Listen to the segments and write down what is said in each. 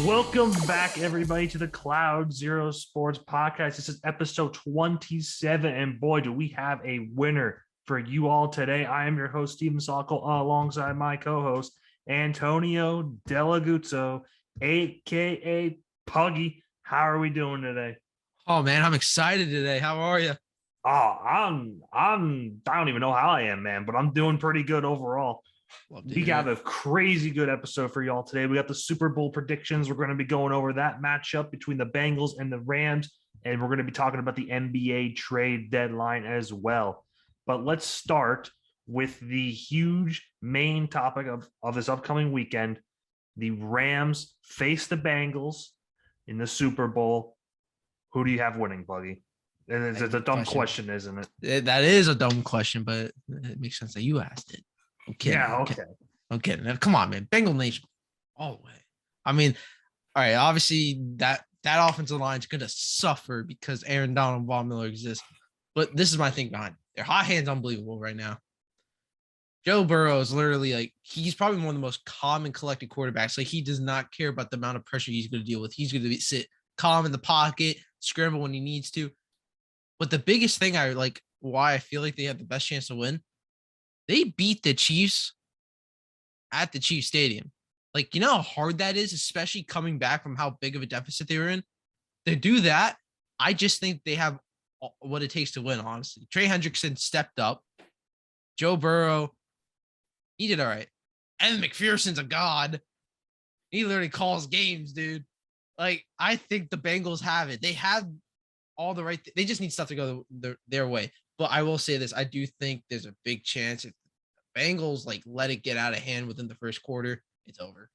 Welcome back, everybody, to the Cloud Zero Sports podcast. This is episode 27, and boy, do we have a winner for you all today. I am your host, Stephen Sokol, alongside my co-host, Antonio Delaguzzo, a.k.a. Puggy. How are we doing today? Oh, man, I'm excited today. How are you? Oh, I don't even know how I am, man, but I'm doing pretty good overall. We got a crazy good episode for y'all today. We got the Super Bowl predictions. We're going to be going over that matchup between the Bengals and the Rams, and we're going to be talking about the NBA trade deadline as well. But let's start with the huge main topic of this upcoming weekend. The Rams face the Bengals in the Super Bowl. Who do you have winning, Buggy? It's a dumb question, isn't it? That is a dumb question, but it makes sense that you asked it. I'm kidding. Yeah, okay. I'm kidding. Come on, man. Bengal Nation all the way. I mean, all right, obviously that offensive line is going to suffer because Aaron Donald and Von Miller exist. But this is my thing behind it. Their hot hand's unbelievable right now. Joe Burrow is literally like, he's probably one of the most calm and collected quarterbacks. Like, he does not care about the amount of pressure he's going to deal with. He's going to sit calm in the pocket, scramble when he needs to. But the biggest thing why I feel like they have the best chance to win, they beat the Chiefs at the Chiefs Stadium. Like, you know how hard that is, especially coming back from how big of a deficit they were in? To do that, I just think they have what it takes to win, honestly. Trey Hendrickson stepped up. Joe Burrow, he did all right. Evan McPherson's a god. He literally calls games, dude. Like, I think the Bengals have it. They have all the right. They just need stuff to go their way. But I will say this. I do think there's a big chance if the Bengals let it get out of hand within the first quarter, it's over.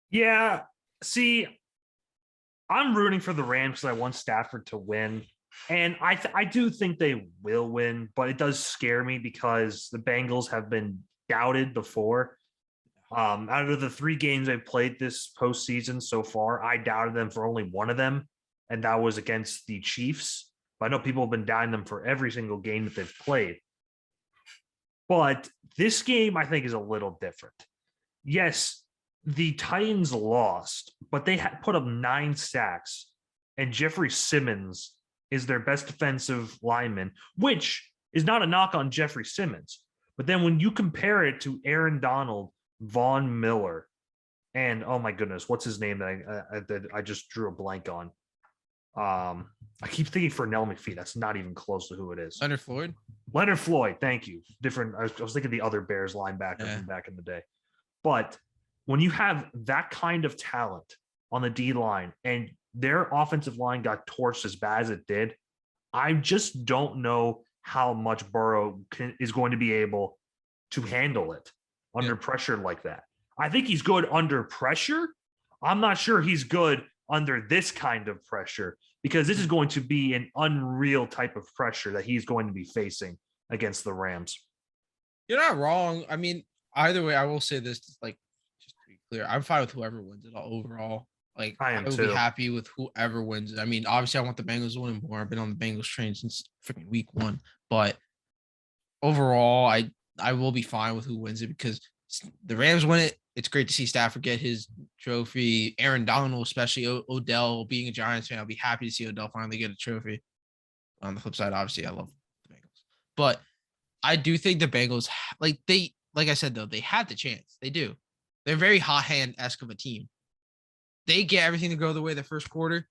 Yeah. See, I'm rooting for the Rams because I want Stafford to win. And I do think they will win, but it does scare me because the Bengals have been doubted before. Out of the 3 games they've played this postseason so far, I doubted them for only one of them, and that was against the Chiefs. But I know people have been doubting them for every single game that they've played. But this game, I think, is a little different. Yes, the Titans lost, but they put up 9 sacks, and Jeffrey Simmons is their best defensive lineman, which is not a knock on Jeffrey Simmons. But then when you compare it to Aaron Donald, Von Miller, and oh my goodness, what's his name that I just drew a blank on? I keep thinking Fernell McPhee. That's not even close to who it is. Leonard Floyd. Thank you. Different. I was thinking the other Bears linebacker from back in the day. But when you have that kind of talent on the D line and their offensive line got torched as bad as it did, I just don't know how much Burrow is going to be able to handle it under pressure like that. I think he's good under pressure. I'm not sure he's good under this kind of pressure because this is going to be an unreal type of pressure that he's going to be facing against the Rams. You're not wrong. I mean, either way, I will say this, just to be clear, I'm fine with whoever wins it all overall. I will be happy with whoever wins it. I mean, obviously I want the Bengals to win more. I've been on the Bengals train since freaking week 1, but overall, I will be fine with who wins it because the Rams win it. It's great to see Stafford get his trophy. Aaron Donald, especially Odell, being a Giants fan, I'll be happy to see Odell finally get a trophy. On the flip side, obviously, I love the Bengals. But I do think the Bengals, like I said, though, they had the chance. They do. They're very hot hand-esque of a team. They get everything to go the way the first quarter.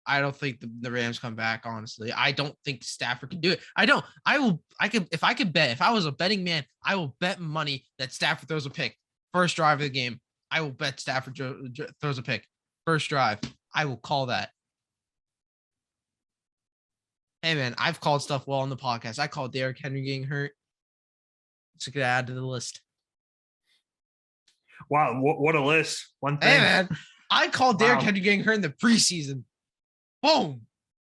I don't think the Rams come back, honestly. I don't think Stafford can do it. If I could bet, if I was a betting man, I will bet money that Stafford throws a pick. First drive of the game, I will bet Stafford throws a pick. First drive, I will call that. Hey, man, I've called stuff well on the podcast. I called Derrick Henry getting hurt. Let's get add to the list. Wow, what a list. One thing. Hey, man, I called Derrick Henry getting hurt in the preseason. Boom.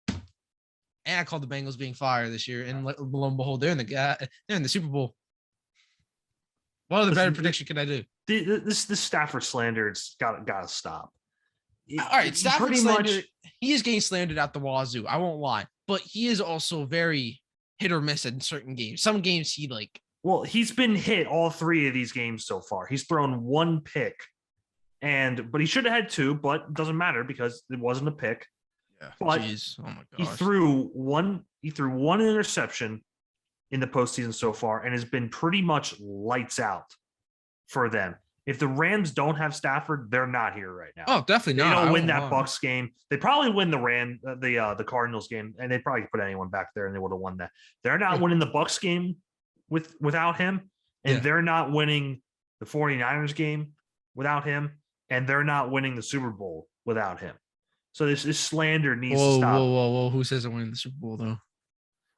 And I called the Bengals being fired this year. And lo and behold, they're in the Super Bowl. What other better prediction can I do? This Stafford slander, it's gotta stop. All right, Stafford slander, he is getting slandered at the wazoo. I won't lie. But he is also very hit or miss in certain games. Some games he Well, he's been hit all 3 of these games so far. He's thrown 1 pick but he should have had 2, but it doesn't matter because it wasn't a pick. Yeah. But Jeez. Oh my gosh. he threw one interception in the postseason so far and has been pretty much lights out for them. If the Rams don't have Stafford, they're not here right now. Oh, definitely They not. don't win that Bucs game. They probably win the Cardinals game, and they probably put anyone back there, and they would have won that. They're not winning the Bucs game without him, and they're not winning the 49ers game without him, and they're not winning the Super Bowl without him. So this slander needs to stop. Whoa! Who says they're winning the Super Bowl though?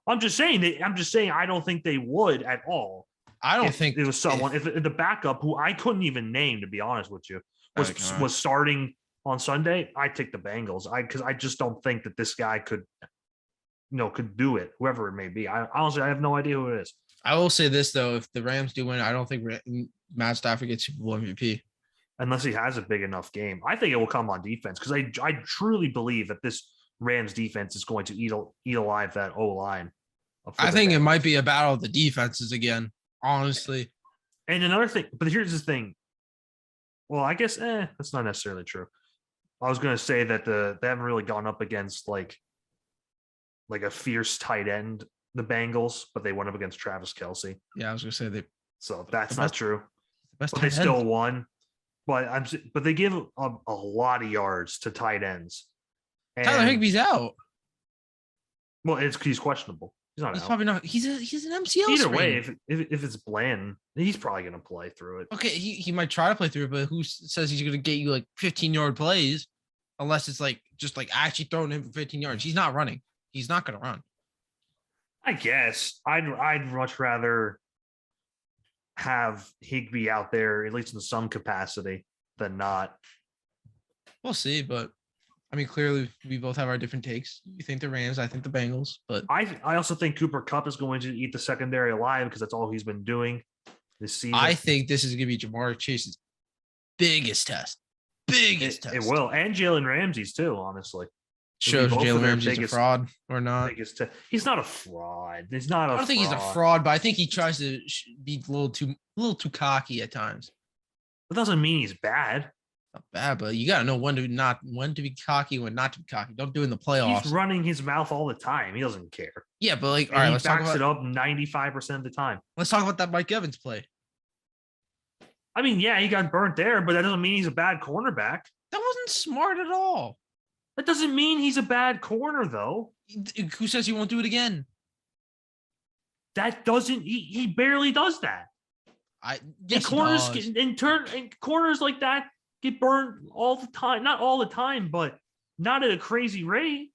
I'm just saying. I don't think they would at all. I don't think it was someone. If the backup, who I couldn't even name, to be honest with you, was starting on Sunday, I take the Bengals. Because I just don't think that this guy could do it. Whoever it may be. I honestly have no idea who it is. I will say this though: if the Rams do win, I don't think Matt Stafford gets Super Bowl MVP unless he has a big enough game. I think it will come on defense because I truly believe that this Rams defense is going to eat alive that O line. I think it might be a battle of the defenses again. Honestly. And another thing, but here's the thing. Well, I guess that's not necessarily true. I was going to say that they haven't really gone up against like a fierce tight end, the Bengals, but they went up against Travis Kelce. Yeah, I was going to say so that's not true. But they still won. But they give a lot of yards to tight ends. And, Tyler Higbee's out. Well, he's questionable. He's probably not. He's an MCL. Either way, if it's Bland, he's probably going to play through it. Okay, he might try to play through it, but who says he's going to get you like 15-yard plays? Unless it's just actually throwing him for 15 yards. He's not running. He's not going to run. I guess I'd much rather have Higbee out there, at least in some capacity, than not. We'll see, but I mean, clearly we both have our different takes. You think the Rams, I think the Bengals, but I also think Cooper Kupp is going to eat the secondary alive because that's all he's been doing this season. I think this is going to be Jamar Chase's biggest test. It will, and Jalen Ramsey's too. Honestly, shows Jalen Ramsey's a fraud or not. He's not a fraud. He's not. I don't think he's a fraud, but I think he tries to be a little too cocky at times. That doesn't mean he's bad. Not bad, but you gotta know when to be cocky, when not to be cocky. Don't do it in the playoffs. He's running his mouth all the time. He doesn't care. Yeah, but all right, let's talk about it up 95% of the time. Let's talk about that Mike Evans play. I mean, yeah, he got burnt there, but that doesn't mean he's a bad cornerback. That wasn't smart at all. That doesn't mean he's a bad corner, though. Who says he won't do it again? That doesn't. He barely does that. Corners like that get burned all the time. Not all the time, but not at a crazy rate.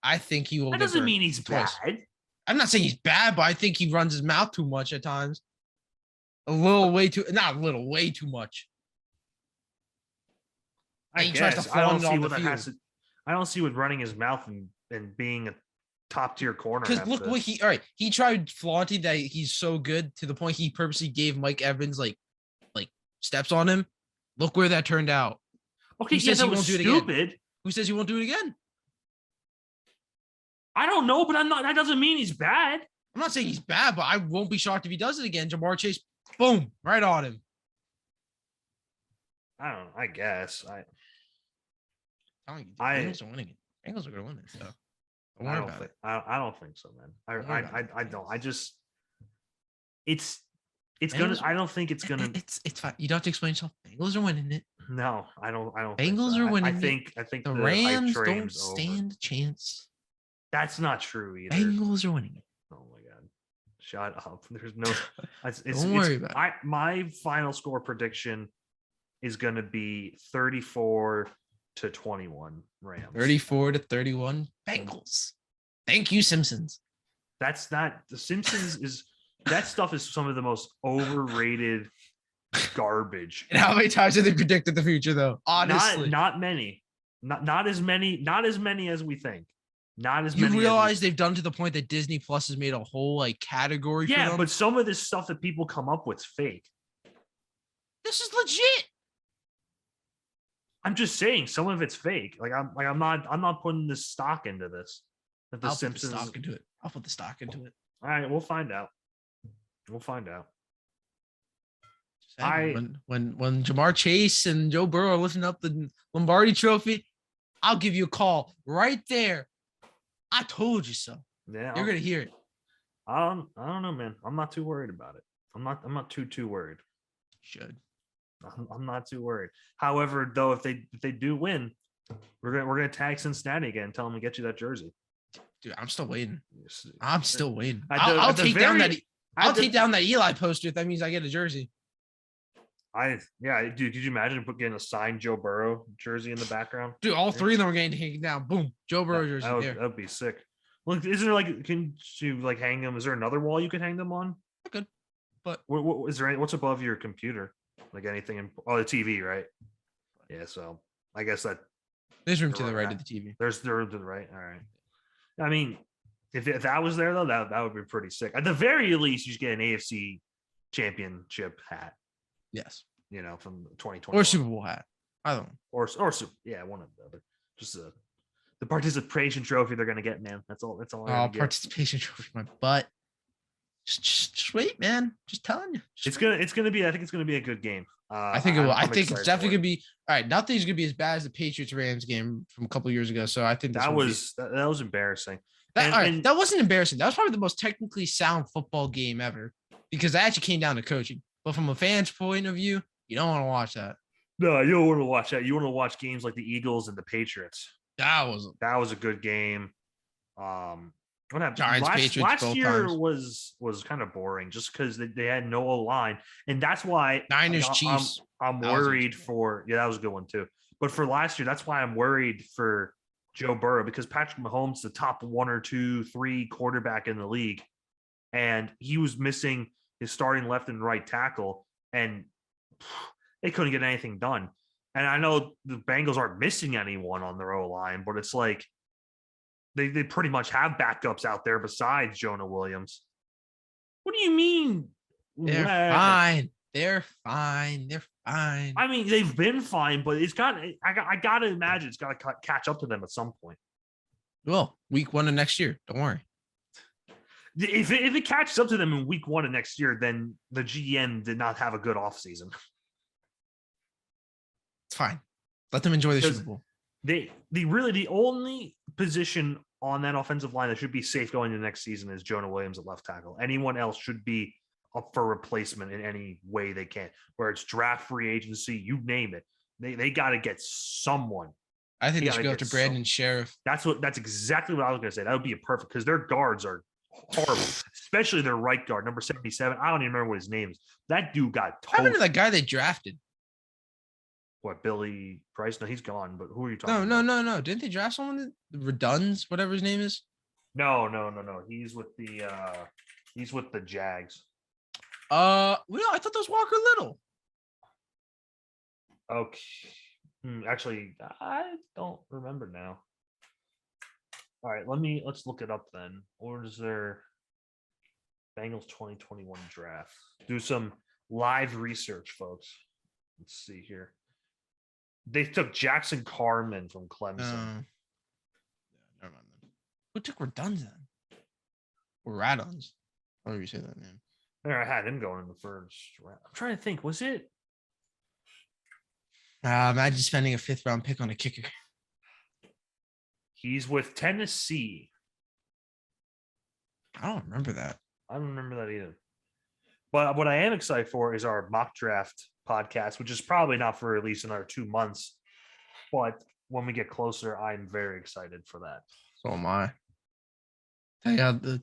I think he will. That doesn't mean he's bad. I'm not saying he's bad, but I think he runs his mouth too much at times. Way too much. I guess. I don't see what running his mouth and being a top tier corner. Because look what he tried flaunting that he's so good to the point he purposely gave Mike Evans like steps on him. Look where that turned out. Okay, that was stupid. Who says he won't do it again? I don't know, but that doesn't mean he's bad. I'm not saying he's bad, but I won't be shocked if he does it again. Jamar Chase, boom, right on him. I don't know. I guess. Bengals are winning it. Bengals are going to win it. So I don't think so, man. I don't. I just. It's gonna. I don't think it's gonna. It's fine. You don't have to explain yourself. Bengals are winning it. No, I don't. Bengals are winning. I think the Rams don't stand a chance. That's not true either. Bengals are winning it. Oh my god! Shut up. There's no. Don't worry about it. My final score prediction is going to be 34-21 Rams. 34-31 Bengals. Thank you, Simpsons. That's not the Simpsons is. That stuff is some of the most overrated garbage. And how many times have they predicted the future, though? Honestly, not many. Not as many. Not as many as we think. Not as many. You realize they've done to the point that Disney Plus has made a whole category. Yeah, for them? But some of this stuff that people come up with is fake. This is legit. I'm just saying some of it's fake. I'm not putting this stock into this. That the Simpsons. Put the stock into it. I'll put the stock into it. All right, we'll find out. When Jamar Chase and Joe Burrow are lifting up the Lombardi Trophy, I'll give you a call right there. I told you so. Yeah, you're gonna hear it. I don't know, man. I'm not too worried about it. I'm not too worried. Should. I'm not too worried. However, though, if they do win, we're gonna tag Cincinnati again and tell them to get you that jersey. Dude, I'm still waiting. I'll take down that Eli poster if that means I get a jersey. Dude, could you imagine getting a signed Joe Burrow jersey in the background? Dude, all three of them are getting taken down. Boom, Joe Burrow jersey there. That would be sick. Look, is there can you hang them? Is there another wall you can hang them on? I could, but what is there? What's above your computer? Like anything? The TV, right? Yeah. So I guess there's room to the right of the TV. There's room to the right. All right. I mean, if that was there though, that would be pretty sick. At the very least, you should get an AFC championship hat. Yes. From 2020 or Super Bowl hat. I don't know. Or one of the other. Just the participation trophy they're gonna get, man. That's all. Participation trophy, my butt. Just wait, man. Just telling you. It's gonna be. I think it's gonna be a good game. I think it will. I think it's definitely gonna be. All right, nothing's gonna be as bad as the Patriots Rams game from a couple of years ago. So I think that was embarrassing. That wasn't embarrassing. That was probably the most technically sound football game ever because that actually came down to coaching. But from a fan's point of view, you don't want to watch that. No, you don't want to watch that. You want to watch games like the Eagles and the Patriots. That was a good game. What happened? Giants, last year was kind of boring just because they had no O-line, and that's why Niners Chiefs. I'm worried for that was a good one too. But for last year, that's why I'm worried for Joe Burrow because Patrick Mahomes is the top 1 or 2, 3 quarterback in the league, and he was missing his starting left and right tackle, and they couldn't get anything done. And I know the Bengals aren't missing anyone on their O-line, but it's like they pretty much have backups out there besides Jonah Williams. What do you mean? They're fine. They're fine. I mean, they've been fine, but I got to imagine it's got to catch up to them at some point. Well, week 1 of next year. Don't worry. If it catches up to them in week 1 of next year, then the GM did not have a good offseason. It's fine. Let them enjoy the Super Bowl. The only position on that offensive line that should be safe going into next season is Jonah Williams at left tackle. Anyone else should be up for replacement in any way they can, where it's draft, free agency, you name it. They got to get someone. I think they should go to Brandon Sheriff. That's exactly what I was going to say. That would be a perfect because their guards are horrible, especially their right guard, number 77. I don't even remember what his name is. That dude got told. I remember that guy they drafted. What, Billy Price? No, he's gone. But who are you talking about? No. Didn't they draft someone? Reduns, whatever his name is. No. He's with the Jags. I thought that was Walker Little. Okay. Actually, I don't remember now. All right, let's look it up then. Or is there Bengals 2021 draft? Do some live research, folks. Let's see here. They took Jackson Carman from Clemson. Never mind. Who took Reduns then? Or Raduns? However you say that name. There, I had him going in the first round. I'm trying to think. Was it? Imagine spending a 5th round pick on a kicker. He's with Tennessee. I don't remember that. I don't remember that either. But what I am excited for is our mock draft podcast, which is probably not for at least another 2 months. But when we get closer, I'm very excited for that. So am I.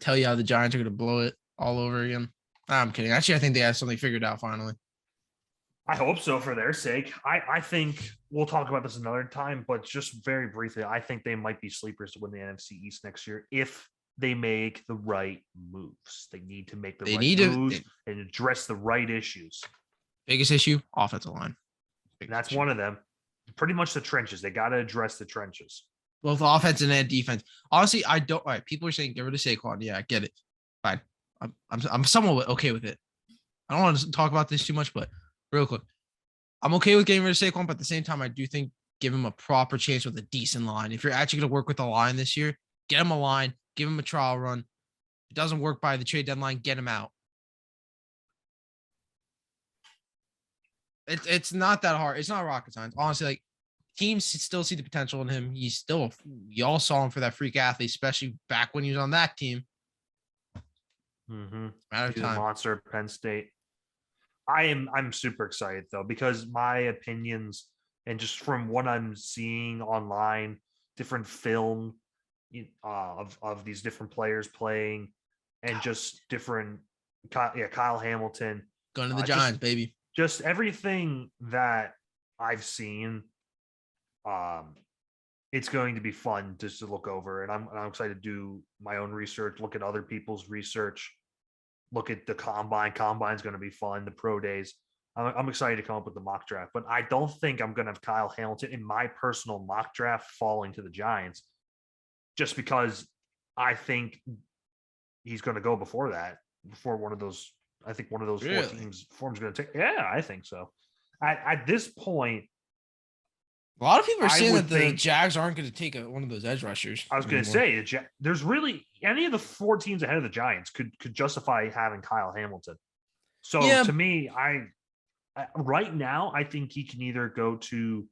Tell you how the Giants are going to blow it all over again. I'm kidding. Actually, I think they have something figured out finally. I hope so for their sake. I think we'll talk about this another time, but just very briefly, I think they might be sleepers to win the NFC East next year if they make the right moves. They need to make the right moves and address the right issues. Biggest issue, offensive line. That's one of them. Pretty much the trenches. They got to address the trenches. Both offense and defense. Honestly, I don't. All right, people are saying get rid of Saquon. Yeah, I get it. Fine. I'm somewhat okay with it. I don't want to talk about this too much, but real quick, I'm okay with getting rid of Saquon, but at the same time, I do think give him a proper chance with a decent line. If you're actually going to work with a line this year, get him a line, give him a trial run. If it doesn't work by the trade deadline, get him out. It's not that hard. It's not rocket science. Honestly, like teams still see the potential in him. Y'all saw him for that freak athlete, especially back when he was on that team. Mm-hmm. Matter of He's a time. monster at Penn State. I'm super excited though, because my opinions and just from what I'm seeing online, different film of these different players playing, and just different Kyle Hamilton, Going to the just Giants, baby. just everything that I've seen. It's going to be fun just to look over, and I'm excited to do my own research, look at other people's research, look at the combine. Combine's going to be fun. The pro days. I'm excited to come up with the mock draft, but I don't think I'm going to have Kyle Hamilton in my personal mock draft falling to the Giants, just because I think he's going to go before that, before one of those. I think one of those four teams forms going to take. Yeah, I think so. At this point, a lot of people are saying that the think, Jags aren't going to take one of those edge rushers. I was going to say, there's really any of the four teams ahead of the Giants could justify having Kyle Hamilton. So to me, right now, I think he can either go to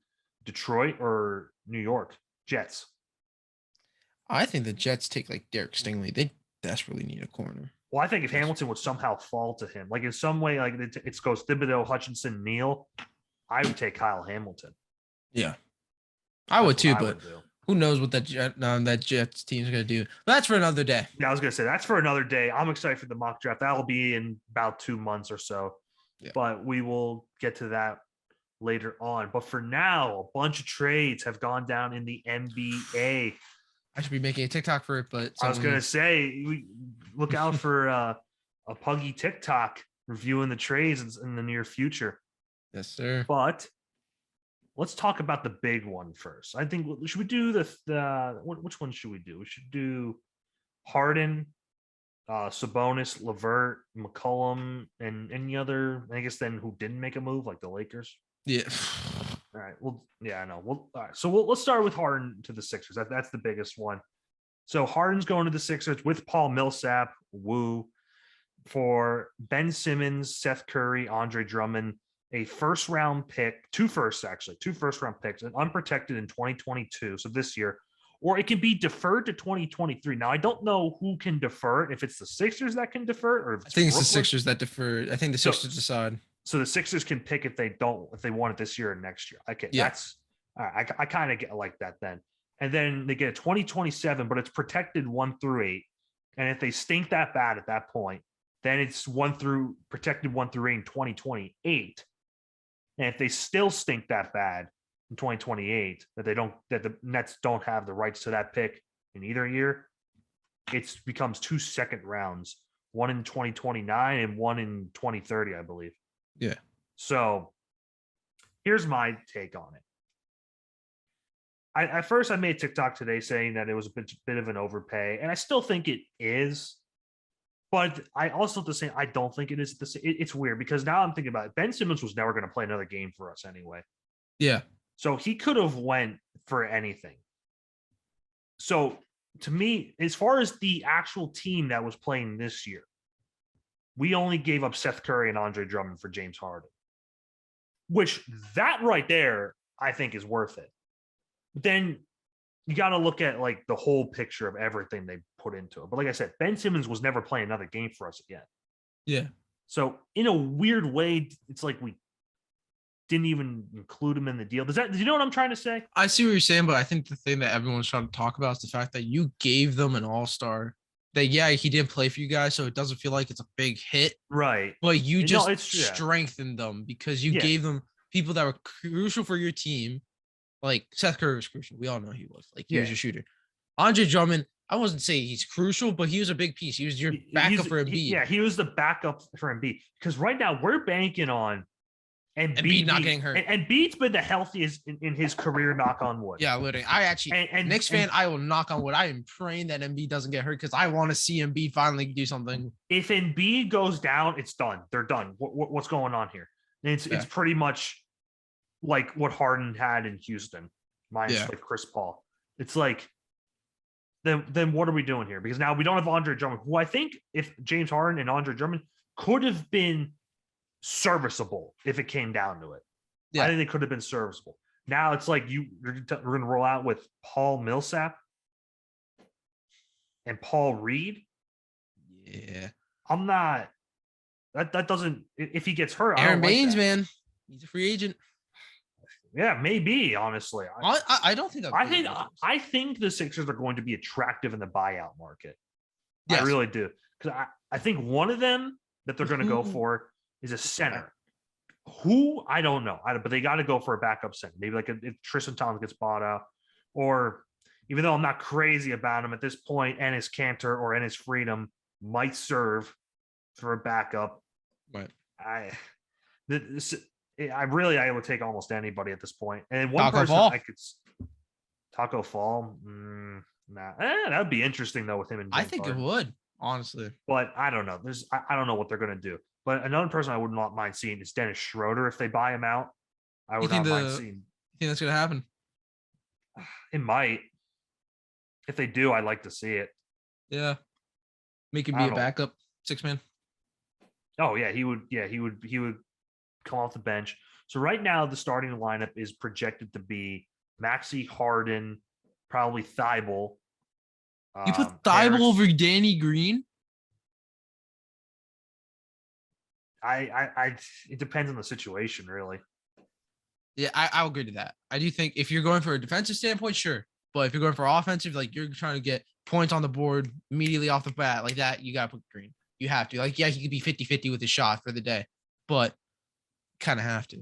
Detroit or New York Jets. I think the Jets take like Derek Stingley. They desperately need a corner. Well, I think if Hamilton would somehow fall to him, like in some way, like it goes Thibodeau, Hutchinson, Neal, I would take Kyle Hamilton. Yeah, I would too, but who knows what that Jets team is going to do? But that's for another day. Yeah, I was going to say that's for another day. I'm excited for the mock draft. That'll be in about 2 months or so, but we will get to that later on. But for now, a bunch of trades have gone down in the NBA. I should be making a TikTok for it, but I was going to say, look out for a Puggy TikTok reviewing the trades in the near future. Yes, sir. But let's talk about the big one first. I think should we do which one should we do? We should do Harden, Sabonis, LeVert, McCollum, and any other, I guess, then who didn't make a move, like the Lakers. Yeah. All right. Well, yeah, I know. All right. So let's start with Harden to the Sixers. That's the biggest one. So Harden's going to the Sixers with Paul Millsap, woo, for Ben Simmons, Seth Curry, Andre Drummond, a first-round pick, two first-round picks, and unprotected in 2022, so this year, or it can be deferred to 2023. Now, I don't know who can defer it, if it's the Sixers that can defer, or if I think it's the Sixers that defer. I think the Sixers decide. So the Sixers can pick if they want it this year or next year. Okay, that's all right. I kind of get like that then. And then they get a 2027, but it's protected 1 through 8. And if they stink that bad at that point, then it's protected 1 through 8 in 2028. And if they still stink that bad in 2028, that the Nets don't have the rights to that pick in either year, it becomes 2 second rounds, one in 2029 and one in 2030, I believe. Yeah. So here's my take on it. At first I made TikTok today saying that it was a bit of an overpay, and I still think it is. But I also have to say I don't think it is. It's weird because now I'm thinking about it. Ben Simmons was never going to play another game for us anyway. Yeah. So he could have went for anything. So to me, as far as the actual team that was playing this year, we only gave up Seth Curry and Andre Drummond for James Harden, which that right there, I think is worth it. But then you got to look at like the whole picture of everything they put into it. But like I said, Ben Simmons was never playing another game for us again. Yeah. So in a weird way, it's like we didn't even include him in the deal. Do you know what I'm trying to say? I see what you're saying, but I think the thing that everyone's trying to talk about is the fact that you gave them an all-star. That he didn't play for you guys, so it doesn't feel like it's a big hit. Right. But you just strengthened them because you gave them people that were crucial for your team. Like Seth Curry was crucial. We all know he was. Like he was your shooter. Andre Drummond, I wasn't saying he's crucial, but he was a big piece. He was your backup for Embiid. He was the backup for Embiid. Because right now we're banking on Embiid not getting hurt. And Embiid's been the healthiest in his career, knock on wood. Yeah, literally. I actually, Knicks fan, I will knock on wood. I am praying that Embiid doesn't get hurt because I want to see Embiid finally do something. If Embiid goes down, it's done. They're done. What's going on here? It's pretty much like what Harden had in Houston, minus like Chris Paul. It's like, then what are we doing here? Because now we don't have Andre Drummond, who I think if James Harden and Andre Drummond could have been serviceable if it came down to it. Yeah. I think they could have been serviceable. Now it's like we're going to roll out with Paul Millsap and Paul Reed. Yeah. I'm not. That doesn't. If he gets hurt, Aaron I don't Baines, like that. man, he's a free agent. Yeah, maybe. Honestly, I don't think. I think the Sixers are going to be attractive in the buyout market. Yes. I really do, because I think one of them that they're going to go for is a center. Who I don't know, but they got to go for a backup center. Maybe like if Tristan Thompson gets bought out, or even though I'm not crazy about him at this point, Enes Kanter or Enes Freedom might serve for a backup. Right. I would take almost anybody at this point. And one Taco person Fall. I could Taco Fall. Nah, that'd be interesting though with him. I think it would, honestly, but I don't know. I don't know what they're going to do. But another person I would not mind seeing is Dennis Schroeder if they buy him out. I would not mind seeing. You think that's going to happen? It might. If they do, I'd like to see it. Yeah, make him be a backup 6-man. Oh yeah, he would. Yeah, he would come off the bench. So right now, the starting lineup is projected to be Maxey, Harden, probably Thibault. You put Thibault over Danny Green? It depends on the situation, really. Yeah, I'll agree to that. I do think if you're going for a defensive standpoint, sure. But if you're going for offensive, like you're trying to get points on the board immediately off the bat like that, you got to put Green. You have to. Like, yeah, he could be 50-50 with his shot for the day, but kind of have to.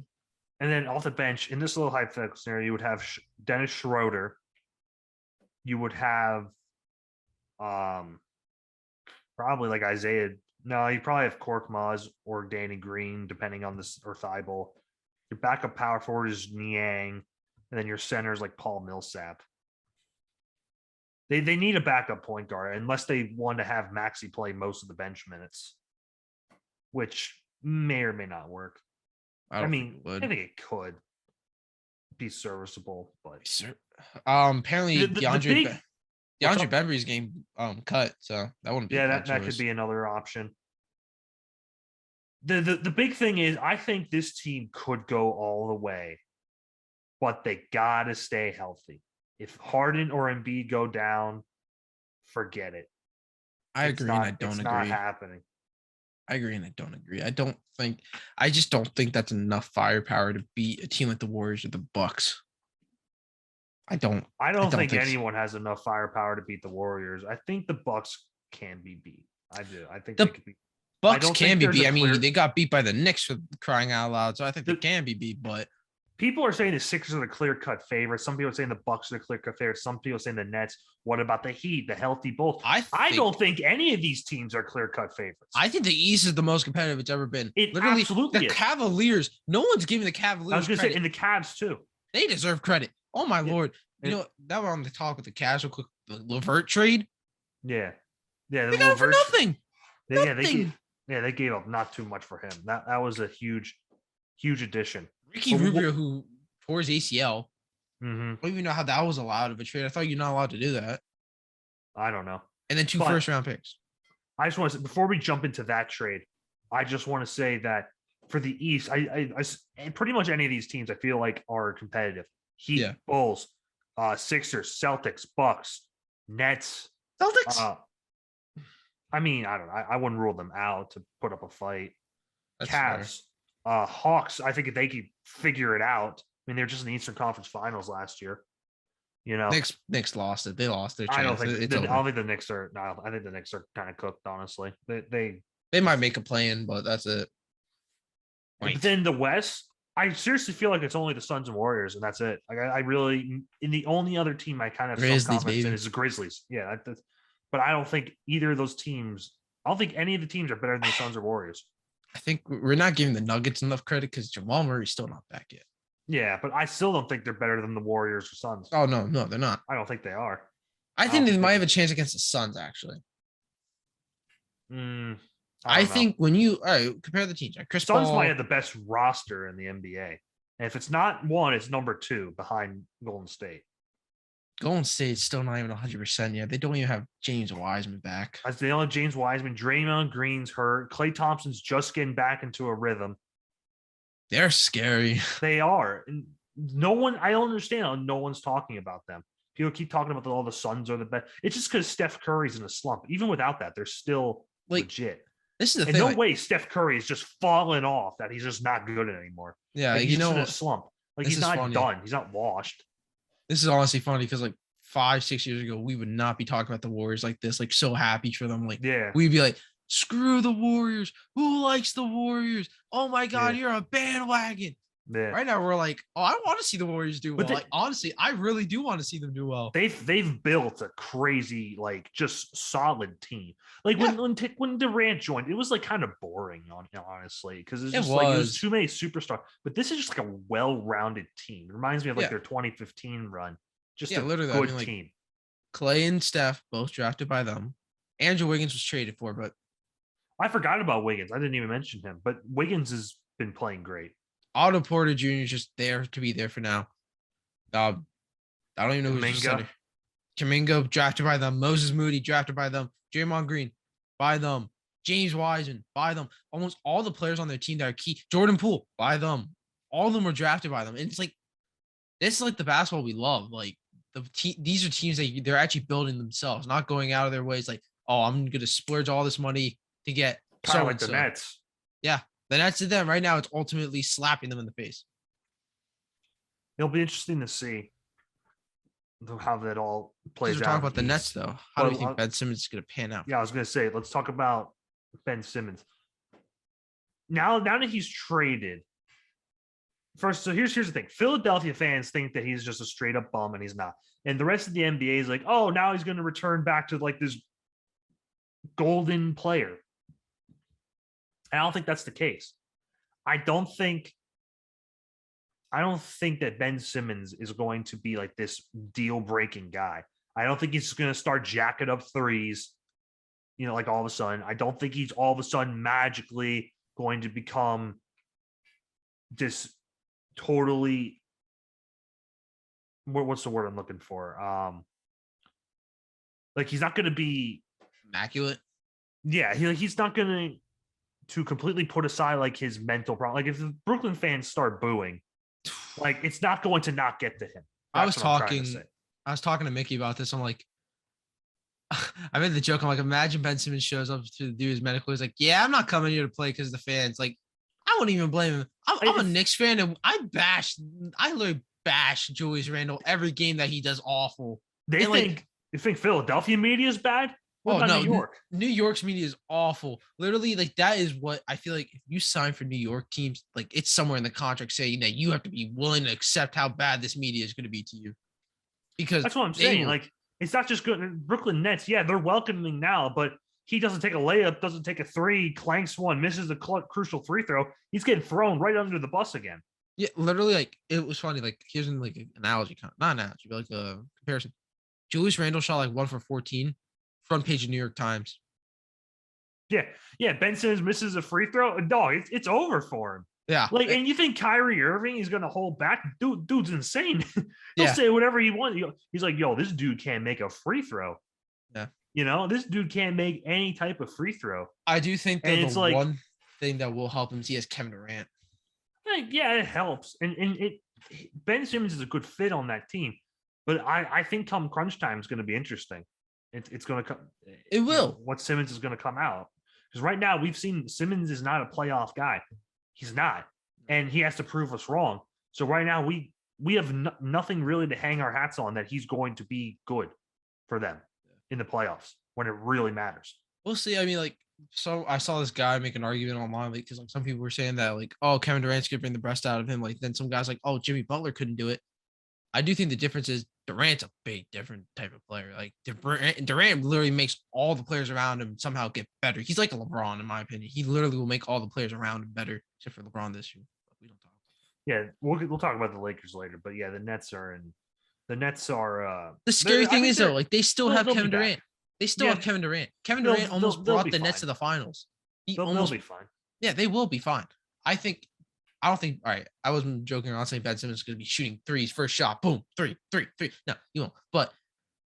And then off the bench, in this little hypothetical scenario, you would have Dennis Schroeder. You would have probably like Isaiah. No, you probably have Korkmaz or Danny Green, depending on this, or Thibault. Your backup power forward is Niang, and then your center is like Paul Millsap. They need a backup point guard unless they want to have Maxey play most of the bench minutes, which may or may not work. I think it could be serviceable, but apparently DeAndre Bembry's game cut, so that wouldn't be. Yeah, that could be another option. The big thing is, I think this team could go all the way, but they gotta stay healthy. If Harden or Embiid go down, forget it. I agree, and I don't agree. It's not happening. I agree, and I don't agree. I just don't think that's enough firepower to beat a team like the Warriors or the Bucks. I don't think anyone has enough firepower to beat the Warriors. I think the Bucks can be beat. I do. I think the they could be. Bucks can be beat. I mean, they got beat by the Knicks for crying out loud, so I think they can be beat. But people are saying the Sixers are the clear-cut favorite. Some people are saying the Bucks are the clear-cut favorite. Some people are saying the Nets. What about the Heat, the healthy Bulls? I don't think any of these teams are clear-cut favorites. I think the East is the most competitive it's ever been. It literally, absolutely the Cavaliers. No one's giving the Cavaliers. I was going to say, and the Cavs too. They deserve credit. Oh my Lord! You know that one on the talk with the Cavs real quick. The LeVert trade. Yeah. They got it for nothing. They gave up not too much for him. That was a huge addition. Ricky Rubio, who tore his ACL. Mm-hmm. I don't even know how that was allowed of a trade. I thought you're not allowed to do that. I don't know. And then 2 first-round picks. I just want to, before we jump into that trade, I just want to say that for the East, I pretty much any of these teams I feel like are competitive. Heat, Bulls, Sixers, Celtics, Bucks, Nets. Celtics? I mean, I don't know. I wouldn't rule them out to put up a fight. That's Cavs, Hawks, I think if they could figure it out. I mean, they're just in the Eastern Conference Finals last year. You know, Knicks lost it. They lost their chance. I don't think the Knicks are. No, I think the Knicks are kind of cooked. Honestly, they might make a play-in, but that's it. But then the West, I seriously feel like it's only the Suns and Warriors, and that's it. Like I really, in the only other team I kind of have some confidence in is the Grizzlies. Yeah, but I don't think either of those teams. I don't think any of the teams are better than the Suns or Warriors. I think we're not giving the Nuggets enough credit because Jamal Murray's still not back yet. Yeah, but I still don't think they're better than the Warriors or Suns. Oh, no, they're not. I don't think they are. I think they might have a chance against the Suns, actually. I think when you compare the teams, Chris Suns Paul, might have the best roster in the NBA. And if it's not one, it's number 2 behind Golden State. Golden State's still not even 100% yet. They don't even have James Wiseman back. They don't have James Wiseman. Draymond Green's hurt. Klay Thompson's just getting back into a rhythm. They're scary. They are. And no one, I don't understand how no one's talking about them. People keep talking about all the Suns are the best. It's just because Steph Curry's in a slump. Even without that, they're still legit. This is the In thing. no way Steph Curry is just falling off that he's just not good anymore. Yeah, he's just in a slump. He's not funny. Done. He's not washed. This is honestly funny because 5-6 years ago, we would not be talking about the Warriors like this, so happy for them. We'd be like, screw the Warriors. Who likes the Warriors? Oh my God, you're a bandwagon. Yeah. Right now, we're like, oh, I want to see the Warriors do well. Honestly, I really do want to see them do well. They've built a crazy, just solid team. When Durant joined, it was kind of boring, honestly, because it was too many superstars. But this is just a well-rounded team. It reminds me of their 2015 run. Just a good team. Clay and Steph both drafted by them. Andrew Wiggins was traded for, but I forgot about Wiggins. I didn't even mention him, but Wiggins has been playing great. Otto Porter Jr. is just there to be there for now. I don't even know who's center. Kuminga drafted by them. Moses Moody drafted by them. Draymond Green by them. James Wiseman by them. Almost all the players on their team that are key. Jordan Poole by them. All of them were drafted by them. And it's this is the basketball we love. These are teams that they're actually building themselves, not going out of their ways. I'm going to splurge all this money to get kind of like the Nets. Yeah. The Nets to them right now, it's ultimately slapping them in the face. It'll be interesting to see how that all plays out. We're talking about the Nets, though. How do you think Ben Simmons is going to pan out? Yeah, I was going to say, let's talk about Ben Simmons. Now that he's traded, first, so here's the thing. Philadelphia fans think that he's just a straight up bum, and he's not. And the rest of the NBA is like, oh, now he's going to return back to this golden player. I don't think that's the case. I don't think that Ben Simmons is going to be this deal-breaking guy. I don't think he's going to start jacking up threes, all of a sudden. I don't think he's all of a sudden magically going to become this totally, what's the word I'm looking for? He's not going to be immaculate. Yeah, he's not going to completely put aside his mental problem. If the Brooklyn fans start booing, it's not going to not get to him. I was talking to Mickey about this. I'm like, I made the joke. I'm like, imagine Ben Simmons shows up to do his medical. He's like, yeah, I'm not coming here to play because of the fans. I wouldn't even blame him. I'm a Knicks fan, and I literally bash Julius Randle every game that he does awful. You think Philadelphia media is bad? What about New York? New York's media is awful. Literally, that is what I feel like. If you sign for New York teams, it's somewhere in the contract saying that you have to be willing to accept how bad this media is going to be to you. Because that's what I'm saying. It's not just good. Brooklyn Nets, yeah, they're welcoming now, but he doesn't take a layup, doesn't take a three, clanks one, misses the crucial free throw. He's getting thrown right under the bus again. Yeah, literally, it was funny. Here's an analogy, not analogy, but a comparison. Julius Randle shot 1 for 14. Front page of New York Times. Yeah. Ben Simmons misses a free throw. Dog, it's over for him. Yeah. And you think Kyrie Irving is going to hold back? Dude's insane. He'll say whatever he wants. He's like, yo, this dude can't make a free throw. Yeah. This dude can't make any type of free throw. I do think that the one thing that will help him is he has Kevin Durant. Yeah, it helps. And Ben Simmons is a good fit on that team. But I think come crunch time is going to be interesting. It's going to come. It will. What Simmons is going to come out. Because right now we've seen Simmons is not a playoff guy. He's not. And he has to prove us wrong. So right now we have nothing really to hang our hats on that he's going to be good for them in the playoffs when it really matters. We'll see. I mean, so I saw this guy make an argument online because some people were saying that Kevin Durant's going to bring the best out of him. Then some guys Jimmy Butler couldn't do it. I do think the difference is Durant's a big different type of player. Durant literally makes all the players around him somehow get better. He's like a LeBron, in my opinion. He literally will make all the players around him better, except for LeBron this year. We don't talk. Yeah, we'll talk about the Lakers later, but yeah, the Nets are. The scary thing is though, they still have Kevin Durant. They still have Kevin Durant. Kevin Durant almost brought the Nets to the finals. They'll be fine. Yeah, they will be fine. I don't think. All right, I wasn't joking around saying Ben Simmons is going to be shooting threes, first shot, boom, three. No, he won't. But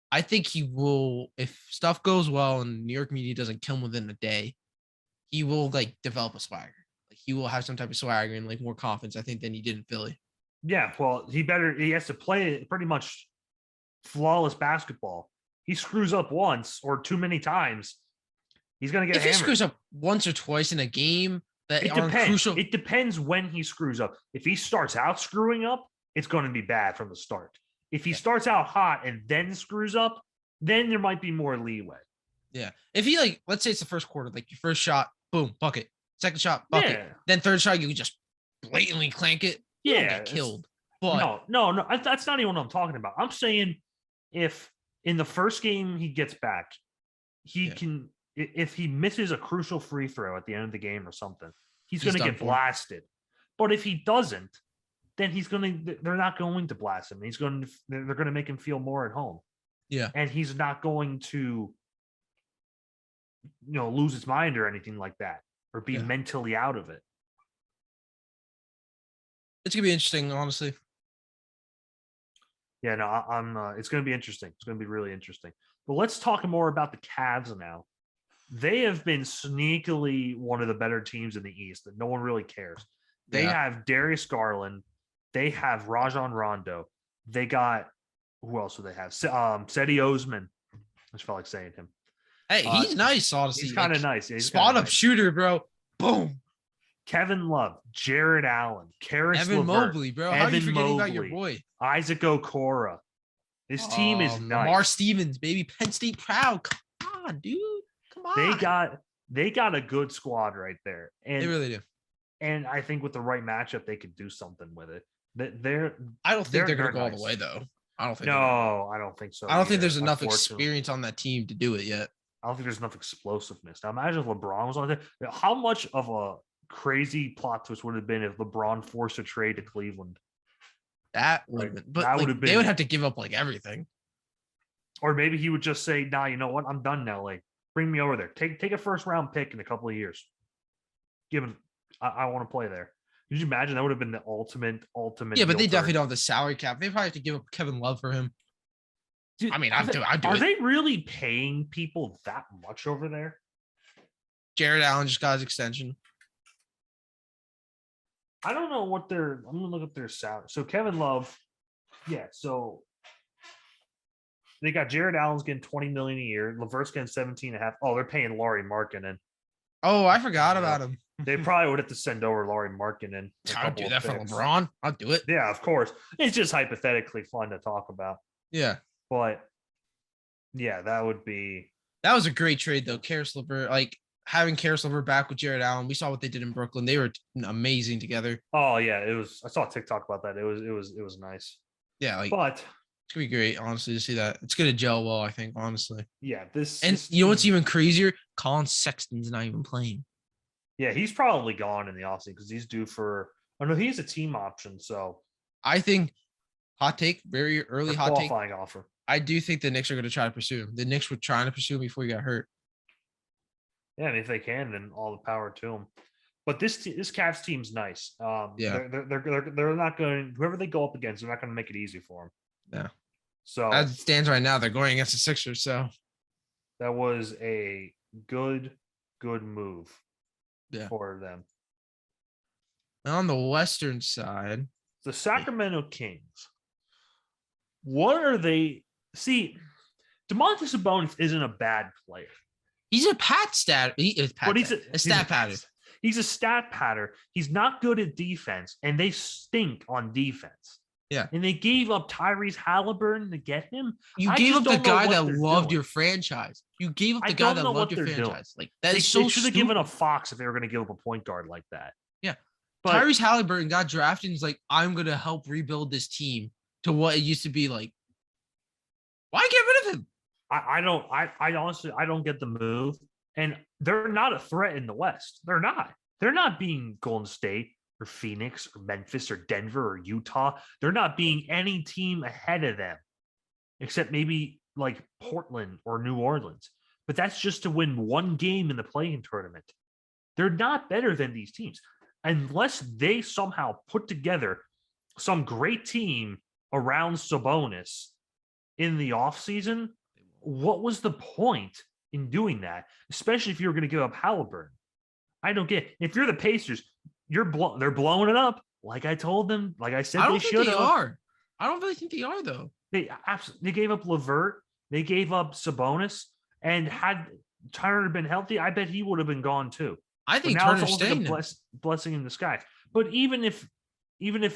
I think he will. If stuff goes well and New York media doesn't kill him within a day, he will develop a swagger. he will have some type of swagger and like more confidence, I think, than he did in Philly. Yeah, well, he has to play pretty much flawless basketball. He screws up once or too many times, he's going to get If hammered. he screws up once or twice in a game that It aren't depends. crucial. It depends when he screws up. If he starts out screwing up, it's going to be bad from the start. If he starts out hot and then screws up, then there might be more leeway. Yeah. If he like, let's say it's the first quarter, like your first shot, boom, bucket. Second shot, bucket. Then third shot, you just blatantly clank it. You don't get killed. But no, that's not even what I'm talking about. I'm saying if in the first game he gets back, he can. If he misses a crucial free throw at the end of the game or something, he's going to get blasted. But if he doesn't, then they're not going to blast him. They're going to make him feel more at home. Yeah. And he's not going to, lose his mind or anything like that, or be mentally out of it. It's going to be interesting, honestly. Yeah, no, it's going to be interesting. It's going to be really interesting. But let's talk more about the Cavs now. They have been sneakily one of the better teams in the East that no one really cares. They have Darius Garland. They have Rajon Rondo. They got, who else do they have? Seti Osman. I just felt like saying him. Hey, he's nice, honestly. He's kind of nice. Yeah, spot up shooter, bro. Boom. Kevin Love, Jared Allen, Karis Evan LeVert, Mobley, bro. How are you forgetting about your boy? Isaac Okoro. This team is nice. Lamar Stevens, baby. Penn State proud. Come on, dude. Come on. They got a good squad right there. And they really do. And I think with the right matchup, they could do something with it. I don't think they're going to go all the way, though. I don't think. No, I don't think so. I don't think there's enough experience on that team to do it yet. I don't think there's enough explosiveness. Now, imagine if LeBron was on there. How much of a crazy plot twist would have been if LeBron forced a trade to Cleveland? That would have been. But that would have been. They would have to give up like everything. Or maybe he would just say, "Nah, you know what? I'm done now. Like, bring me over there. Take a first round pick in a couple of years. I want to play there." Could you imagine? That would have been the ultimate. Yeah, but they definitely don't have the salary cap. They probably have to give up Kevin Love for him. Dude, I mean, I'd do it. Are they really paying people that much over there? Jared Allen just got his extension. I don't know what I'm gonna look at their salary. So Kevin Love, so they got Jared Allen's getting $20 million a year. LeVert's getting 17.5. Oh, they're paying Lauri Markkanen. Oh, I forgot about him. They probably would have to send over Lauri Markkanen. I'd do that for LeBron. I'll do it. Yeah, of course. It's just hypothetically fun to talk about. Yeah. But yeah, that was a great trade though. Karis LeVert, like having Karis LeVert back with Jared Allen. We saw what they did in Brooklyn. They were amazing together. Oh yeah, it was. I saw a TikTok about that. It was nice. Yeah, but it's gonna be great, honestly, to see that. It's gonna gel well, I think, honestly. Yeah, you know what's even crazier? Colin Sexton's not even playing. Yeah, he's probably gone in the offseason because he's due for. Oh no, he's a team option. So I think hot take, very early hot take. Qualifying offer. I do think the Knicks are going to try to pursue him. The Knicks were trying to pursue him before he got hurt. Yeah, and if they can, then all the power to them. But this Cavs team's nice. They're not going. Whoever they go up against, they're not going to make it easy for them. Yeah. So as it stands right now, they're going against the Sixers. So that was a good move. Yeah. For them. On the Western side, the Sacramento Kings. What are they? See, DeMontis Sabonis isn't a bad player. He's a stat pattern. He's a stat pattern. He's not good at defense, and they stink on defense. Yeah. And they gave up Tyrese Halliburton to get him. You gave up the guy that loved your franchise. You gave up the guy that loved your franchise. Like that is so they should have given up Fox if they were going to give up a point guard like that. Yeah. But Tyrese Halliburton got drafted and he's like, I'm going to help rebuild this team to what it used to be like. Why get rid of him? I honestly don't get the move. And they're not a threat in the West. They're not. They're not being Golden State or Phoenix or Memphis or Denver or Utah. They're not being any team ahead of them, except maybe like Portland or New Orleans. But that's just to win one game in the play-in tournament. They're not better than these teams. Unless they somehow put together some great team around Sabonis in the offseason, what was the point in doing that? Especially if you were going to give up Halliburton. I don't get it. If you're the Pacers, they're blowing it up. Like I told them, like I said, I they don't think should they have. are. I don't really think they are though. They gave up Levert, they gave up Sabonis, and had Turner been healthy, I bet he would have been gone too. I But think now it's Turner's almost like staying. a blessing in disguise. But even if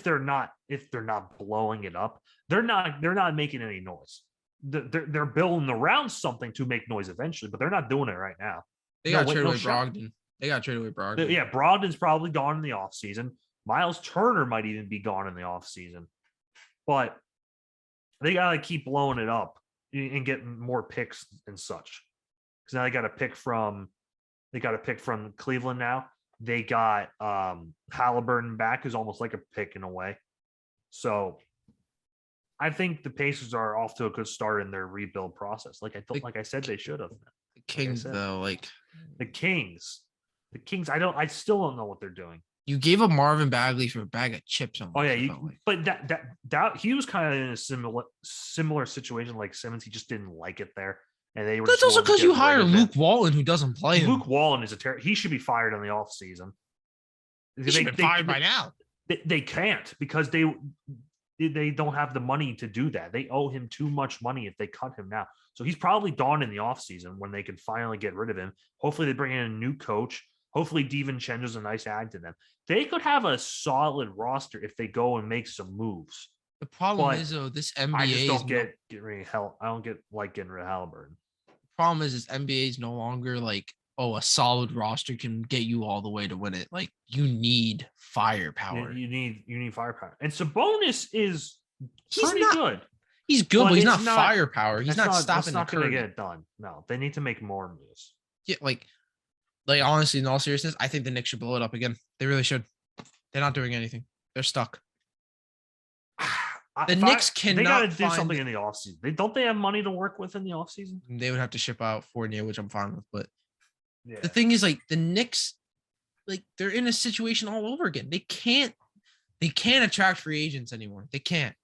they're not blowing it up, they're not making any noise. They're building around something to make noise eventually, but they're not doing it right now. They got to trade away Brogdon. They got to trade away Brogdon. Yeah, Brogdon's probably gone in the offseason. Miles Turner might even be gone in the offseason. But they got to keep blowing it up and get more picks and such. Because now they got to pick from Cleveland now. They got Halliburton back, who's almost like a pick in a way. So I think the Pacers are off to a good start in their rebuild process. Like I said, they should have. The Kings, though, the Kings. I still don't know what they're doing. You gave up Marvin Bagley for a bag of chips. Oh yeah, but that he was kind of in a similar situation like Simmons. He just didn't like it there, and they were. That's also because you hire Luke Walton, who doesn't play. Luke Walton is he should be fired in the offseason. He should be fired by now. They can't because they don't have the money to do that. They owe him too much money if they cut him now. So he's probably gone in the offseason when they can finally get rid of him. Hopefully they bring in a new coach. Hopefully DiVincenzo's a nice add to them. They could have a solid roster if they go and make some moves. The problem is though, this NBA I just don't get rid of I don't get like getting rid of Halliburton. The problem is this NBA is no longer like, oh, a solid roster can get you all the way to win it. Like you need firepower. You need firepower. And Sabonis is pretty good. He's good, but he's not firepower. He's not stopping. That's not going to get it done. No, they need to make more moves. Yeah, like honestly, in all seriousness, I think the Knicks should blow it up again. They really should. They're not doing anything. They're stuck. The Knicks cannot. They got to do something in the offseason. Don't they have money to work with in the offseason? They would have to ship out Fournier, which I'm fine with. But the thing is, like the Knicks, like they're in a situation all over again. They can't attract free agents anymore. They can't.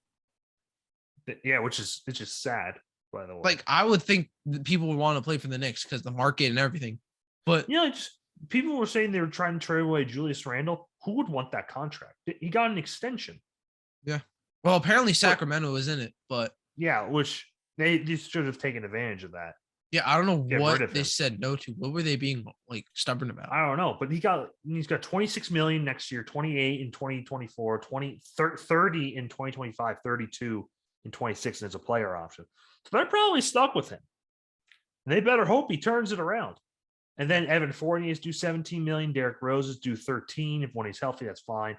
Yeah, it's just sad. By the way, like I would think that people would want to play for the Knicks because the market and everything. But people were saying they were trying to trade away Julius Randle. Who would want that contract? He got an extension. Yeah. Well, apparently Sacramento was in it, but which they should have taken advantage of that. Yeah, I don't know what they said no to. What were they being like stubborn about? I don't know, but he's got 26 million next year, 28 in 2024, 30 in 2025, 32 in 26, and it's a player option. So they're probably stuck with him. And they better hope he turns it around. And then Evan Fournier is due 17 million. Derrick Rose is due 13. If when he's healthy, that's fine.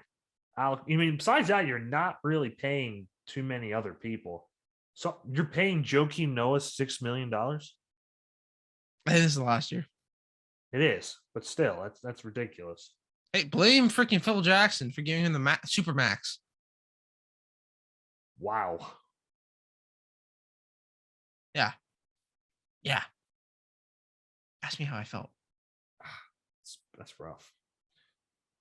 Besides that, you're not really paying too many other people. So you're paying Joakim Noah $6 million. I think this is the last year. It is, but still, that's ridiculous. Hey, blame freaking Phil Jackson for giving him the super max. Wow. Yeah. Ask me how I felt. That's rough.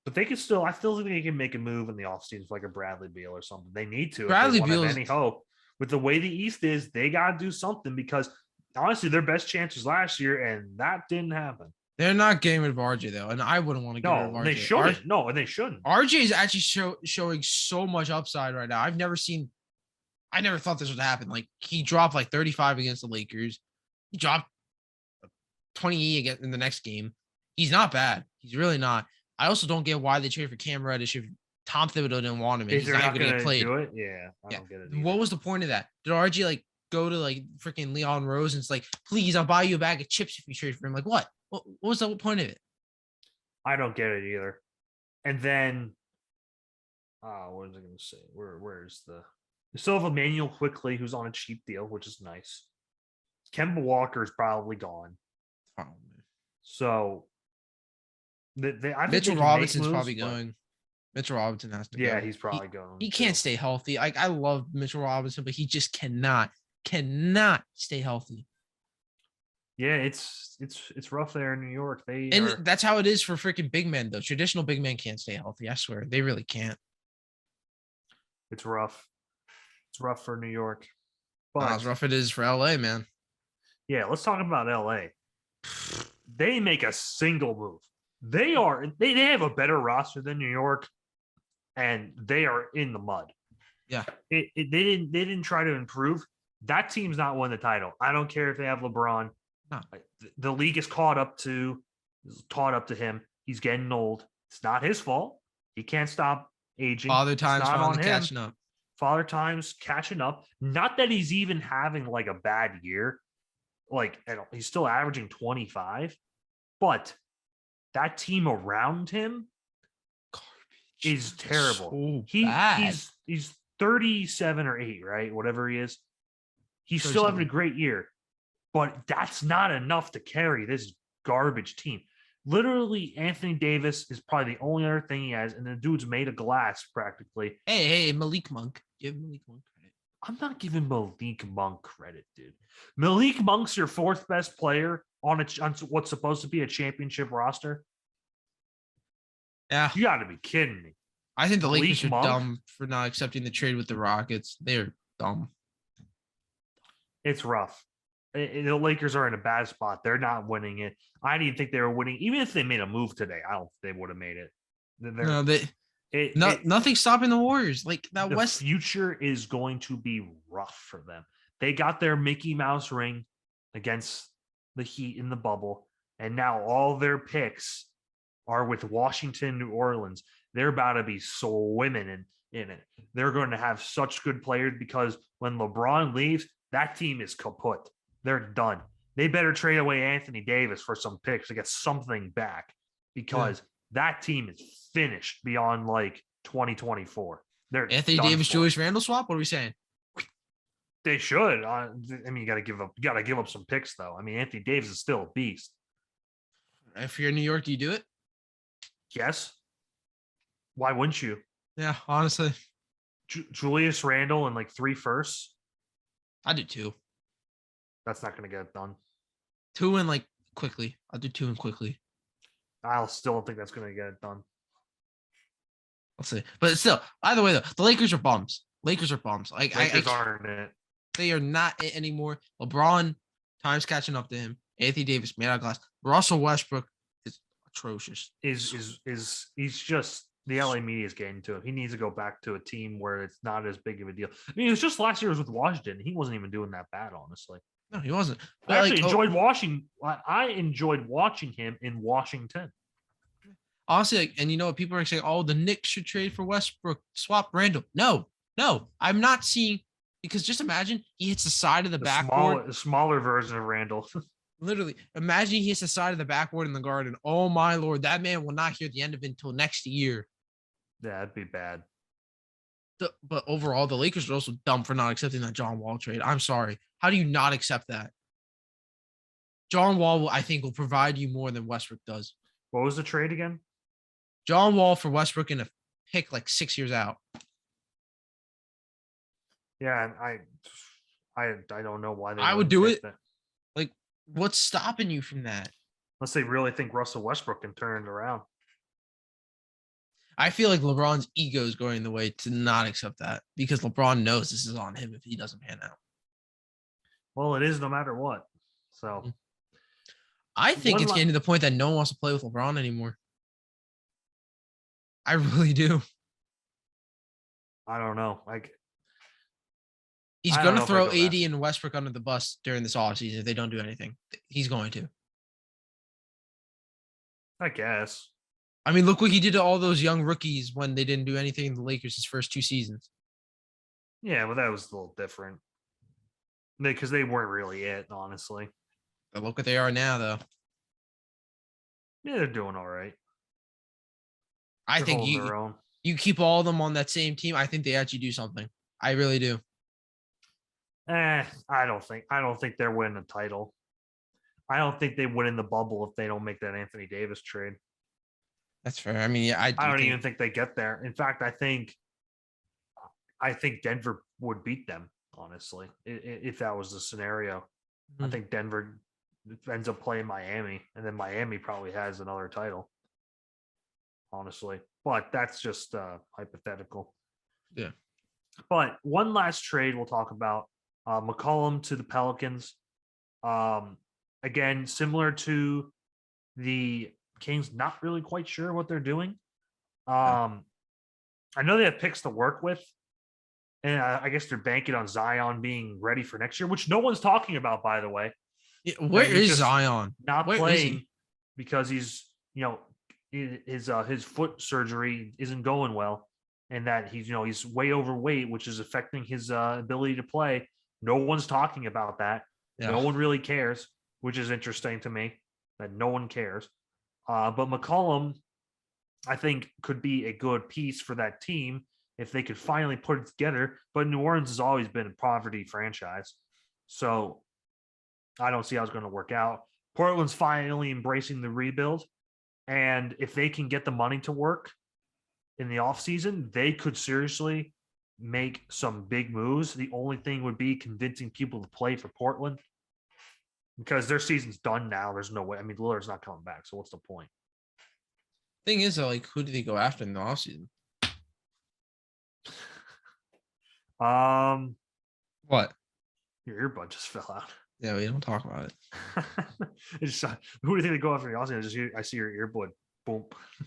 But I still think they can make a move in the offseason for like a Bradley Beal or something. They need to. Bradley Beal any hope. With the way the East is, they got to do something because honestly, their best chances last year, and that didn't happen. They're not getting rid of RJ though, and I wouldn't want to get rid of RJ. They shouldn't. No, and they shouldn't. RJ is actually showing so much upside right now. I never thought this would happen. Like he dropped like 35 against the Lakers. He dropped 20 again in the next game. He's not bad. He's really not. I also don't get why they traded for Cam Reddish if Tom Thibodeau didn't want him. And he's not going to get played. Do it? Yeah, I don't get it. What was the point of that? Did RJ like go to like freaking Leon Rose and it's like, please, I'll buy you a bag of chips if you trade for him? Like what? What was the point of it? I don't get it either. And then, what was I going to say? Where's the? They still have Emmanuel Quickly, who's on a cheap deal, which is nice. Kemba Walker is probably gone. Oh, so, I think Mitchell Robinson's probably going. Mitchell Robinson has to go. Yeah, he's probably going. He can't stay healthy. I love Mitchell Robinson, but he just cannot stay healthy. Yeah, it's rough there in New York. That's how it is for freaking big men, though. Traditional big men can't stay healthy. I swear, they really can't. It's rough. It's rough for New York. But how rough it is for LA, man. Yeah, let's talk about LA. They make a single move. They have a better roster than New York, and they are in the mud. Yeah. They didn't try to improve. That team's not won the title. I don't care if they have LeBron. No. The league is caught up to him. He's getting old. It's not his fault. He can't stop aging. Father time's it's not finally on catching up. Father time's catching up. Not that he's even having like a bad year. Like he's still averaging 25, but that team around him is terrible. He's 37 or 8, right? Whatever he is. He's still having a great year, but that's not enough to carry this garbage team. Literally, Anthony Davis is probably the only other thing he has, and the dude's made of glass practically. Hey, Malik Monk. Give Malik Monk credit. I'm not giving Malik Monk credit, dude. Malik Monk's your fourth best player on what's supposed to be a championship roster. Yeah. You got to be kidding me. I think the Lakers are dumb for not accepting the trade with the Rockets. They're dumb. It's rough. The Lakers are in a bad spot. They're not winning it. I didn't think they were winning. Even if they made a move today, I don't think they would have made it. Nothing's stopping the Warriors. Like that the future is going to be rough for them. They got their Mickey Mouse ring against the Heat in the bubble, and now all their picks are with Washington, New Orleans. They're about to be swimming in it. They're going to have such good players because when LeBron leaves, that team is kaput. They're done. They better trade away Anthony Davis for some picks to get something back because that team is finished beyond like 2024. They're Anthony Davis, Julius Randle swap. What are we saying? They should. I mean, you got to give up some picks though. I mean, Anthony Davis is still a beast. If you're in New York, do you do it? Yes. Why wouldn't you? Yeah, honestly. Julius Randle and like 3 firsts. I do 2. That's not going to get it done. 2 and like quickly. I'll do 2 and quickly. I still don't think that's going to get it done. I'll see. But still, either way though, the Lakers are bums. Like Lakers aren't it. They are not it anymore. LeBron, time's catching up to him. Anthony Davis, made out of glass. Russell Westbrook is atrocious. He's just the LA media is getting to him. He needs to go back to a team where it's not as big of a deal. I mean, it was just last year was with Washington. He wasn't even doing that bad, honestly. No, he wasn't. But I actually enjoyed watching. I enjoyed watching him in Washington. Honestly, and you know what? People are saying, "Oh, the Knicks should trade for Westbrook, swap Randall." No, I'm not seeing because just imagine he hits the side of the backboard. Smaller version of Randall. Literally, imagine he hits the side of the backboard in the Garden. Oh my Lord, that man will not hear the end of it until next year. Yeah, it'd be bad. But overall, the Lakers are also dumb for not accepting that John Wall trade. I'm sorry. How do you not accept that? John Wall, I think, will provide you more than Westbrook does. What was the trade again? John Wall for Westbrook in a pick like 6 years out. Yeah, I don't know why I would do it. Like, what's stopping you from that? Unless they really think Russell Westbrook can turn it around. I feel like LeBron's ego is going the way to not accept that because LeBron knows this is on him if he doesn't pan out. Well, it is no matter what. So I think it's getting to the point that no one wants to play with LeBron anymore. I really do. I don't know. He's going to throw AD and Westbrook under the bus during this offseason if they don't do anything. He's going to. I guess. I mean, look what he did to all those young rookies when they didn't do anything in the Lakers his first 2 seasons. Yeah, but that was a little different. Because they weren't really it, honestly. But look what they are now, though. Yeah, they're doing all right. I think you keep all of them on that same team. I think they actually do something. I really do. I don't think they're winning a title. I don't think they win in the bubble if they don't make that Anthony Davis trade. That's fair. I mean, yeah, I don't even think they get there. In fact, I think Denver would beat them, honestly, if that was the scenario. Mm-hmm. I think Denver ends up playing Miami, and then Miami probably has another title, honestly. But that's just hypothetical. Yeah. But one last trade we'll talk about, McCollum to the Pelicans. Again, similar to the Kings not really quite sure what they're doing. I know they have picks to work with, and I guess they're banking on Zion being ready for next year, which no one's talking about, by the way. Yeah, where is Zion? Not Where playing because he's, his foot surgery isn't going well, and that he's way overweight, which is affecting his ability to play. No one's talking about that. Yeah. No one really cares, which is interesting to me that no one cares. But McCollum, I think, could be a good piece for that team if they could finally put it together. But New Orleans has always been a poverty franchise, so I don't see how it's going to work out. Portland's finally embracing the rebuild, and if they can get the money to work in the offseason, they could seriously make some big moves. The only thing would be convincing people to play for Portland, because their season's done now. There's no way. I mean, Lillard's not coming back, so what's the point? Thing is, though, like, who do they go after in the offseason? What? Your earbud just fell out. Yeah, we don't talk about it. Who do you think they go after in the offseason? I see your earbud. Boom.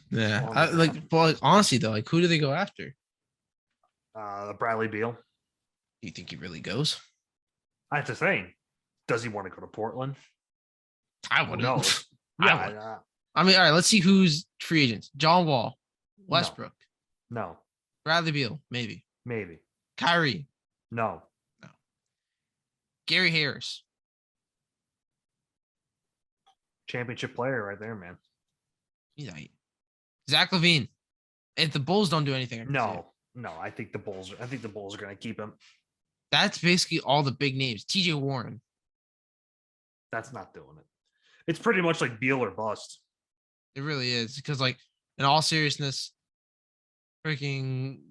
Yeah, but honestly though, like, who do they go after? Bradley Beal. Do you think he really goes? That's the thing. Does he want to go to Portland? I wouldn't. No. Yeah. I mean, all right. Let's see who's free agents. John Wall, Westbrook, No. Bradley Beal, maybe. Kyrie, No. Gary Harris, Championship player right there, man. he's right. Zach LaVine. If the Bulls don't do anything, No. I think the Bulls are going to keep him. That's basically all the big names. TJ Warren. That's not doing it. It's pretty much like Beal or bust. It really is, because, like, in all seriousness, freaking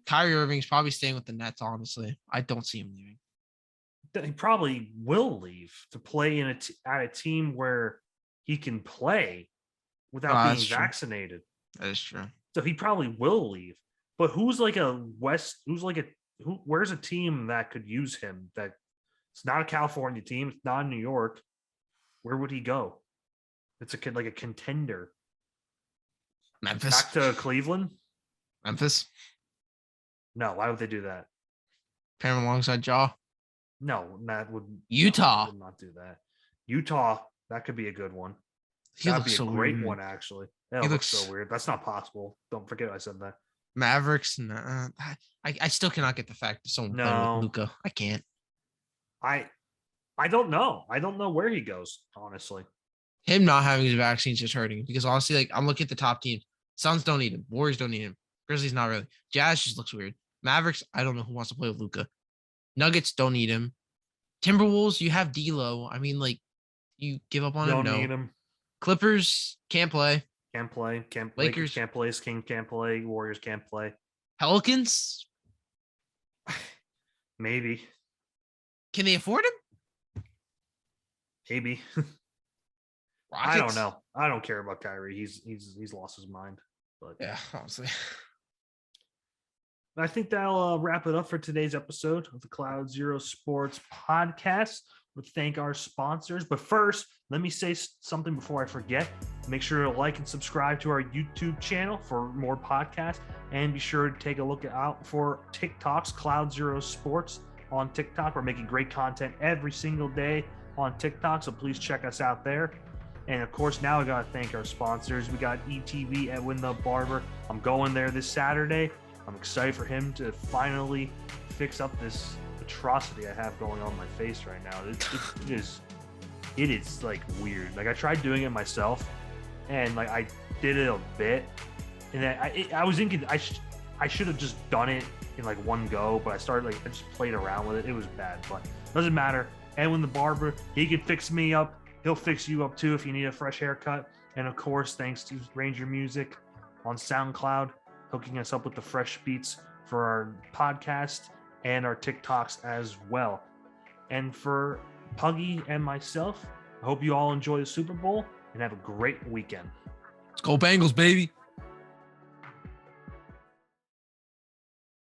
Kyrie Irving's probably staying with the Nets. Honestly, I don't see him leaving. He probably will leave to play at a team where he can play without being vaccinated. That is true. So he probably will leave. But where's a team that could use him? That it's not a California team. It's not New York. Where would he go? It's a contender. Memphis. Back to Cleveland. Memphis. No, why would they do that? Pair him alongside Jaw. No, that would Utah. would not do that. Utah, that could be a good one. That'd be a great one, actually. That looks so weird. That's not possible. Don't forget I said that. Mavericks. Nah, I still cannot get the fact that someone playing with Luka. I can't. I don't know. I don't know where he goes, honestly. Him not having his vaccine is just hurting him, because honestly, like, I'm looking at the top teams. Suns don't need him. Warriors don't need him. Grizzlies not really. Jazz just looks weird. Mavericks, I don't know who wants to play with Luka. Nuggets don't need him. Timberwolves, you have D'Lo. I mean, like, you give up on him? No. Don't need him. Clippers can't play. Can't play. Lakers can't play. Kings can't play. Warriors can't play. Pelicans? Maybe. Can they afford him? Maybe. Rockets? I don't know. I don't care about Kyrie. He's lost his mind. But yeah, honestly. I think that'll wrap it up for today's episode of the Cloud Zero Sports podcast. We'll thank our sponsors. But first, let me say something before I forget. Make sure to like and subscribe to our YouTube channel for more podcasts. And be sure to take a look out for TikTok's Cloud Zero Sports on TikTok. We're making great content every single day on TikTok, so please check us out there. And of course, now we got to thank our sponsors. We got ETV Edwin the Barber. I'm going there this Saturday. I'm excited for him to finally fix up this atrocity I have going on my face right now. It is like weird. Like, I tried doing it myself, and like I did it a bit, and then I was thinking I should have just done it in like one go, but I just played around with it. It was bad, but doesn't matter. Edwin the Barber, he can fix me up. He'll fix you up too if you need a fresh haircut. And of course, thanks to Ranger Music on SoundCloud, hooking us up with the fresh beats for our podcast and our TikToks as well. And for Puggy and myself, I hope you all enjoy the Super Bowl and have a great weekend. Let's go Bengals, baby.